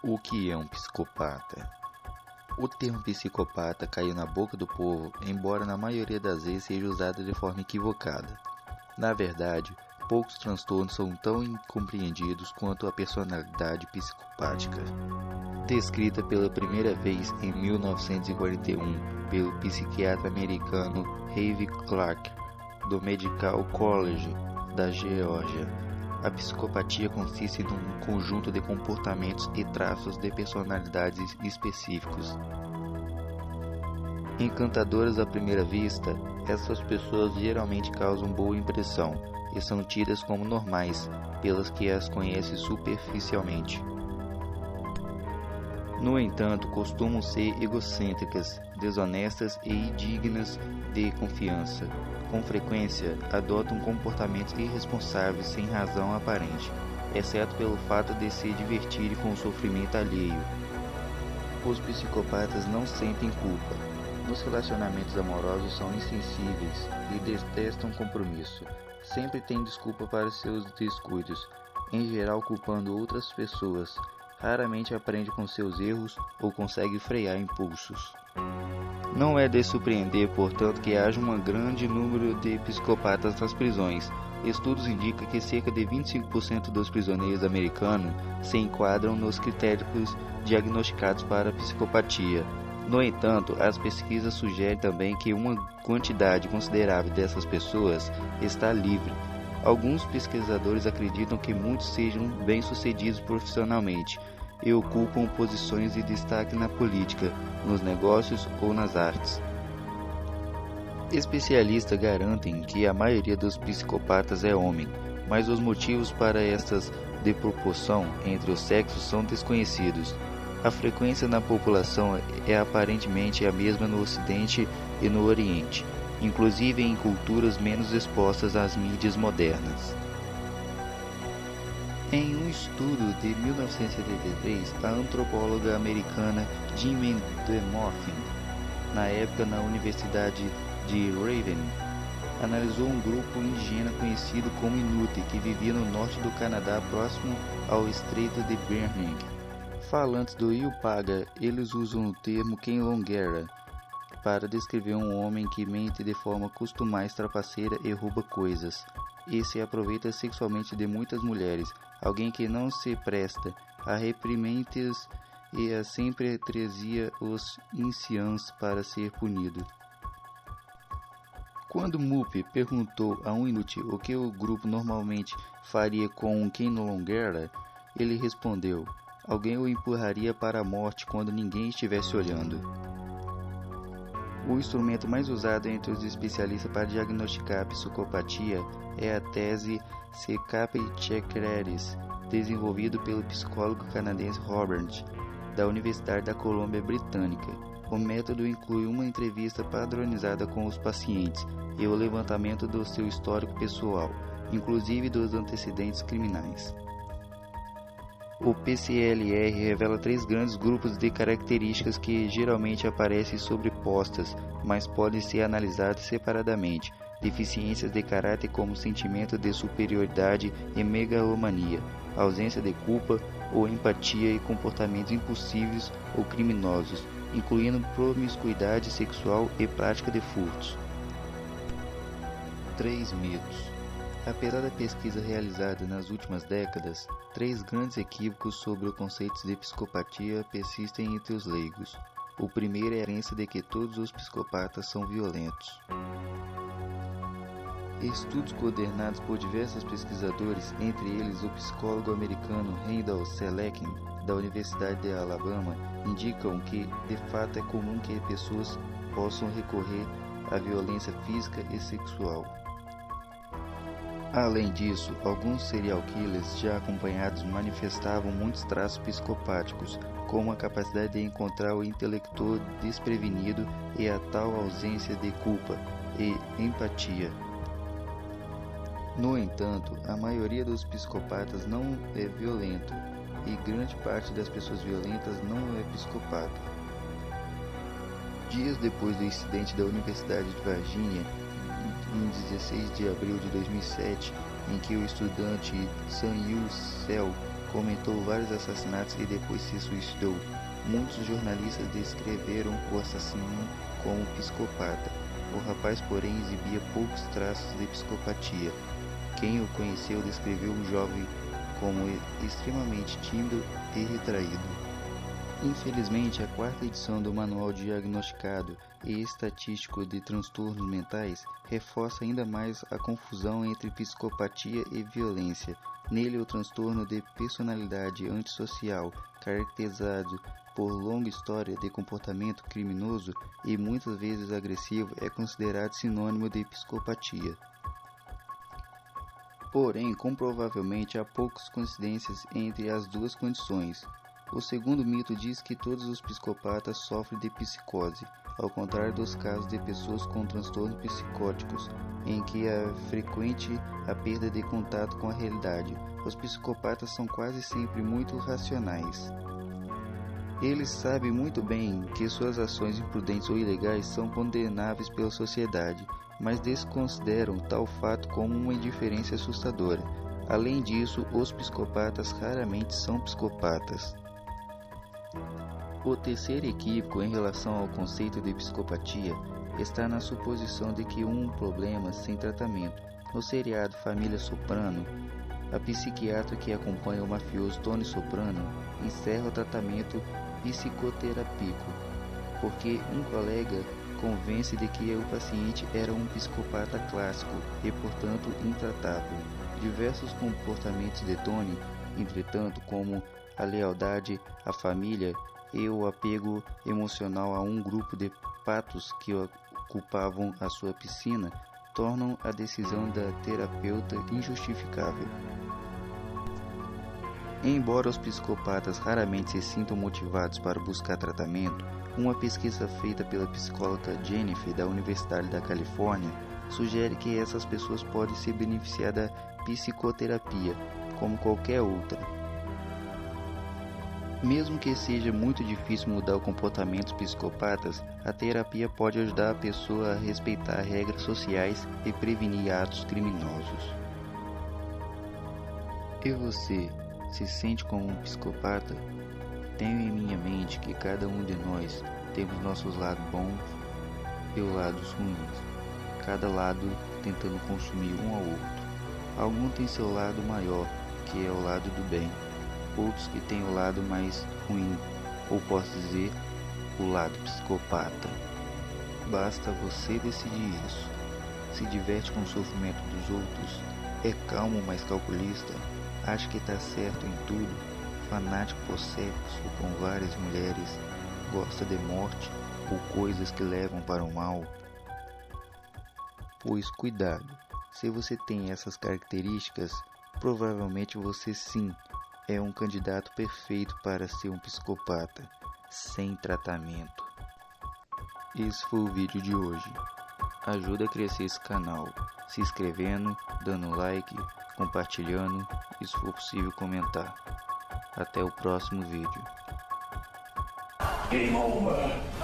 O que é um psicopata? O termo psicopata caiu na boca do povo, embora na maioria das vezes seja usado de forma equivocada. Na verdade, poucos transtornos são tão incompreendidos quanto a personalidade psicopática. Descrita pela primeira vez em 1941 pelo psiquiatra americano Harvey Clark, do Medical College da Geórgia. A psicopatia consiste num conjunto de comportamentos e traços de personalidades específicos. Encantadoras à primeira vista, essas pessoas geralmente causam boa impressão e são tidas como normais pelas que as conhecem superficialmente. No entanto, costumam ser egocêntricas, desonestas e indignas de confiança. Com frequência, adotam comportamentos irresponsáveis sem razão aparente, exceto pelo fato de se divertirem com o sofrimento alheio. Os psicopatas não sentem culpa. Nos relacionamentos amorosos são insensíveis e detestam compromisso. Sempre têm desculpa para seus descuidos, em geral culpando outras pessoas. Raramente aprende com seus erros ou consegue frear impulsos. Não é de surpreender, portanto, que haja um grande número de psicopatas nas prisões. Estudos indicam que cerca de 25% dos prisioneiros americanos se enquadram nos critérios diagnosticados para psicopatia. No entanto, as pesquisas sugerem também que uma quantidade considerável dessas pessoas está livre. Alguns pesquisadores acreditam que muitos sejam bem-sucedidos profissionalmente e ocupam posições de destaque na política, nos negócios ou nas artes. Especialistas garantem que a maioria dos psicopatas é homem, mas os motivos para estas desproporção entre os sexos são desconhecidos. A frequência na população é aparentemente a mesma no Ocidente e no Oriente, inclusive em culturas menos expostas às mídias modernas. Em um estudo de 1973, a antropóloga americana Jimmy DeMorphin, na época na Universidade de Raven, analisou um grupo indígena conhecido como Inuit que vivia no norte do Canadá próximo ao Estreito de Bering. Falantes do Yup'aga, eles usam o termo Quenlonguera para descrever um homem que mente de forma costumais trapaceira e rouba coisas, e se aproveita sexualmente de muitas mulheres, alguém que não se presta a reprimendas e a sempre trazia os anciãos para ser punido. Quando Mup perguntou a um Inuit o que o grupo normalmente faria com um Quenlonguera, ele respondeu: alguém o empurraria para a morte quando ninguém estivesse olhando. O instrumento mais usado entre os especialistas para diagnosticar a psicopatia é a tese C-Capri-Chekreris, desenvolvido pelo psicólogo canadense Robert, da Universidade da Colômbia Britânica. O método inclui uma entrevista padronizada com os pacientes e o levantamento do seu histórico pessoal, inclusive dos antecedentes criminais. O PCLR revela 3 grandes grupos de características que geralmente aparecem sobrepostas, mas podem ser analisadas separadamente. Deficiências de caráter como sentimento de superioridade e megalomania, ausência de culpa ou empatia e comportamentos impulsivos ou criminosos, incluindo promiscuidade sexual e prática de furtos. 3 mitos. Apesar da pesquisa realizada nas últimas décadas, 3 grandes equívocos sobre o conceito de psicopatia persistem entre os leigos. O primeiro é a crença de que todos os psicopatas são violentos. Estudos coordenados por diversos pesquisadores, entre eles o psicólogo americano Randall Selekin, da Universidade de Alabama, indicam que, de fato, é comum que pessoas possam recorrer à violência física e sexual. Além disso, alguns serial killers já acompanhados manifestavam muitos traços psicopáticos, como a capacidade de encontrar o intelector desprevenido e a tal ausência de culpa e empatia. No entanto, a maioria dos psicopatas não é violento, e grande parte das pessoas violentas não é psicopata. Dias depois do incidente da Universidade de Virgínia, em 16 de abril de 2007, em que o estudante Sun Yat-sen cometeu vários assassinatos e depois se suicidou, muitos jornalistas descreveram o assassino como psicopata. O rapaz, porém, exibia poucos traços de psicopatia. Quem o conheceu descreveu o jovem como extremamente tímido e retraído. Infelizmente, a quarta edição do Manual Diagnosticado e Estatístico de Transtornos Mentais reforça ainda mais a confusão entre psicopatia e violência. Nele, o transtorno de personalidade antissocial, caracterizado por longa história de comportamento criminoso e muitas vezes agressivo, é considerado sinônimo de psicopatia. Porém, comprovavelmente há poucas coincidências entre as duas condições. O segundo mito diz que todos os psicopatas sofrem de psicose, ao contrário dos casos de pessoas com transtornos psicóticos, em que é frequente a perda de contato com a realidade. Os psicopatas são quase sempre muito racionais. Eles sabem muito bem que suas ações imprudentes ou ilegais são condenáveis pela sociedade, mas desconsideram tal fato como uma indiferença assustadora. Além disso, os psicopatas raramente são psicopatas. O terceiro equívoco em relação ao conceito de psicopatia está na suposição de que um problema sem tratamento. No seriado Família Soprano, a psiquiatra que acompanha o mafioso Tony Soprano encerra o tratamento psicoterápico, porque um colega convence de que o paciente era um psicopata clássico e, portanto, intratável. Diversos comportamentos de Tony, entretanto, como a lealdade à família e o apego emocional a um grupo de patos que ocupavam a sua piscina, tornam a decisão da terapeuta injustificável. Embora os psicopatas raramente se sintam motivados para buscar tratamento, uma pesquisa feita pela psicóloga Jennifer da Universidade da Califórnia sugere que essas pessoas podem se beneficiar da psicoterapia, como qualquer outra. Mesmo que seja muito difícil mudar o comportamento dos psicopatas, a terapia pode ajudar a pessoa a respeitar regras sociais e prevenir atos criminosos. E você, se sente como um psicopata? Tenho em minha mente que cada um de nós temos nossos lados bons e os lados ruins, cada lado tentando consumir um ao outro. Algum tem seu lado maior, que é o lado do bem, outros que têm o lado mais ruim, ou posso dizer, o lado psicopata. Basta você decidir isso. Se diverte com o sofrimento dos outros, é calmo, mas calculista, acha que está certo em tudo, fanático por sexo com várias mulheres, gosta de morte ou coisas que levam para o mal. Pois cuidado, se você tem essas características, provavelmente você sim é um candidato perfeito para ser um psicopata, sem tratamento. Esse foi o vídeo de hoje. Ajuda a crescer esse canal, se inscrevendo, dando like, compartilhando e, se for possível, comentar. Até o próximo vídeo. Game over.